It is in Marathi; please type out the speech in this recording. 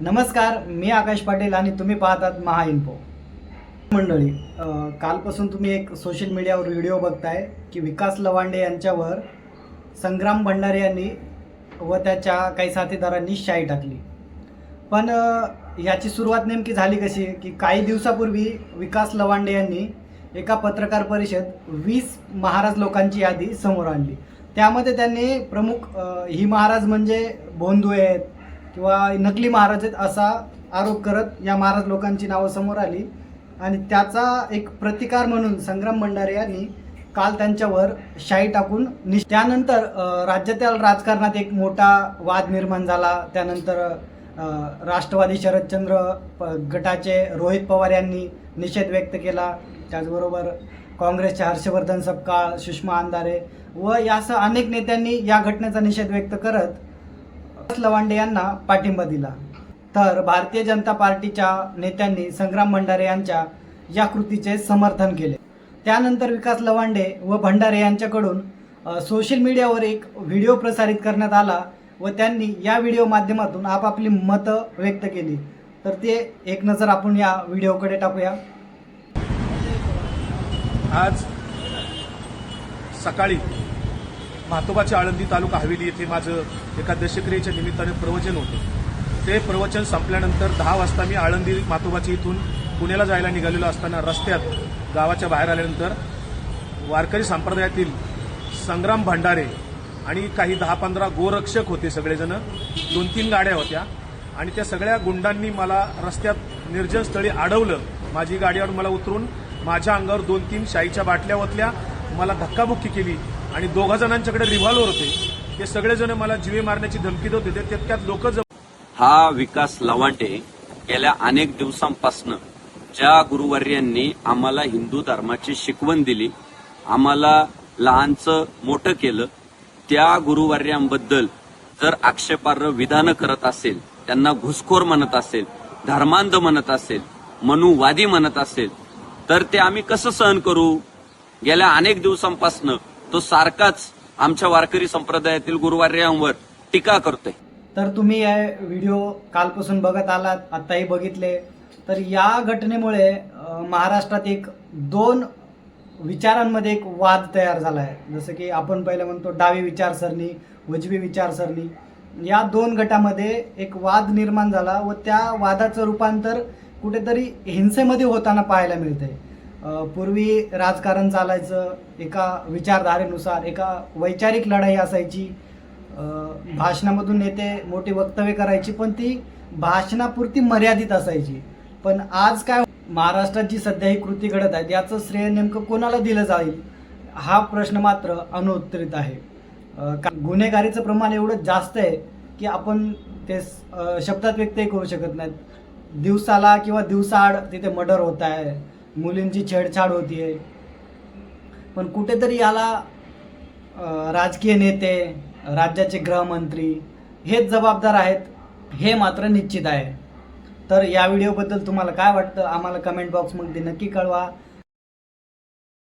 नमस्कार, मी आकाश पाटील आणि तुम्ही पाहतात महाइन्फो मंडळी. कालपासून तुम्ही एक सोशल मीडियावर व्हिडिओ बघताय की विकास लवांडे यांच्यावर संग्राम भंडारे यांनी व त्याच्या काही साथीदारांनी शाई टाकली. पण याची सुरुवात नेमकी झाली कशी की काही दिवसापूर्वी विकास लवांडे यांनी एका पत्रकार परिषद 20 महाराज लोकांची यादी समोर आणली. त्यामध्ये त्यांनी प्रमुख ही महाराज म्हणजे भोंदू आहेत किंवा नकली महाराज आहेत असा आरोप करत या महाराज लोकांची नावं समोर आली आणि त्याचा एक प्रतिकार म्हणून संग्राम भंडारे यांनी काल त्यांच्यावर शाई टाकून त्यानंतर राज्यातील राजकारणात एक मोठा वाद निर्माण झाला. त्यानंतर राष्ट्रवादी शरदचंद्र गटाचे रोहित पवार यांनी निषेध व्यक्त केला. त्याचबरोबर काँग्रेसचे हर्षवर्धन सपकाळ, सुषमा अंधारे व यासह अनेक नेत्यांनी या घटनेचा निषेध व्यक्त करत लवांडे यांना पाठिंबा दिला. तर भारतीय जनता पार्टीच्या नेत्यांनी संग्राम भंडारे यांच्या या कृतीचे समर्थन केले. त्यानंतर विकास लवांडे व भंडारे यांच्याकडून सोशल मीडियावर एक व्हिडिओ प्रसारित करण्यात आला व त्यांनी या व्हिडिओ माध्यमातून आपापली मतं व्यक्त केली. तर ते एक नजर आपण या व्हिडिओकडे टाकूया. आज सकाळी म्हातोबाच्या आळंदी तालुका हवेली येथे माझं एका दशक्रियेच्या निमित्ताने प्रवचन होतं. ते प्रवचन संपल्यानंतर 10 वाजता मी आळंदी म्हातोबाच्या इथून पुण्याला जायला निघालेलो असताना रस्त्यात गावाच्या बाहेर आल्यानंतर वारकरी संप्रदायातील संग्राम भंडारे आणि काही 10-15 गोरक्षक होते. सगळेजण 2-3 गाड्या होत्या आणि त्या सगळ्या गुंडांनी मला रस्त्यात निर्जन स्थळी अडवलं. माझी गाडीवर मला उतरून माझ्या अंगावर 2-3 शाईच्या बाटल्या ओतल्या, मला धक्काबुक्की केली आणि 2 जणांच्याकडे रिव्हॉल्वर होते. ते सगळेजण मला जीवे मारण्याची धमकी देत होते. त्यात लोक हा विकास लवांडे गेल्या अनेक दिवसांपासून ज्या गुरुवर्यांनी आम्हाला हिंदू धर्माची शिकवण दिली, आम्हाला लहानचं मोठं केलं, त्या गुरुवर्यांबद्दल जर आक्षेपार्ह विधानं करत असेल, त्यांना घुसखोर म्हणत असेल, धर्मांध म्हणत असेल, मनुवादी म्हणत असेल, तर ते आम्ही कसं सहन करू? गेल्या अनेक दिवसांपासून तो सारखाच आमच्या वारकरी संप्रदायातील गुरुवर्यांवर टीका करतोय. तर तुम्ही हे व्हिडिओ कालपासून बघत आलात, आताही बघितले. तर या घटनेमुळे महाराष्ट्रात एक 2 विचारांमध्ये एक वाद तयार झाला आहे. जसं की आपण पहिलं म्हणतो डावी विचारसरणी, उजवी विचारसरणी, या 2 गटामध्ये एक वाद निर्माण झाला व त्या वादाचं रूपांतर कुठेतरी हिंसेमध्ये होताना पाहायला मिळतंय. पूर्वी राजकारण चालायचं एका विचारधारेनुसार, एका वैचारिक लढाई असायची. भाषणामधून नेते मोठी वक्तव्य करायची पण ती भाषणापुरती मर्यादित असायची. पण आज काय महाराष्ट्रात जी सध्या ही कृती घडत आहे याचं श्रेय नेमकं कोणाला दिलं जाईल हा प्रश्न मात्र अनुत्तरित आहे. गुन्हेगारीचं प्रमाण एवढं जास्त आहे की आपण ते शब्दात व्यक्तही करू शकत नाहीत. दिवसाला किंवा दिवसाआड तिथे मर्डर होत आहे, मुलींची छेडछाड होतीये. पण कुठेतरी याला राजकीय नेते, राज्याचे गृहमंत्री हेच जबाबदार आहेत हे मात्र निश्चित आहे. तर या व्हिडिओबद्दल तुम्हाला काय वाटतं आम्हाला कमेंट बॉक्समध्ये नक्की कळवा.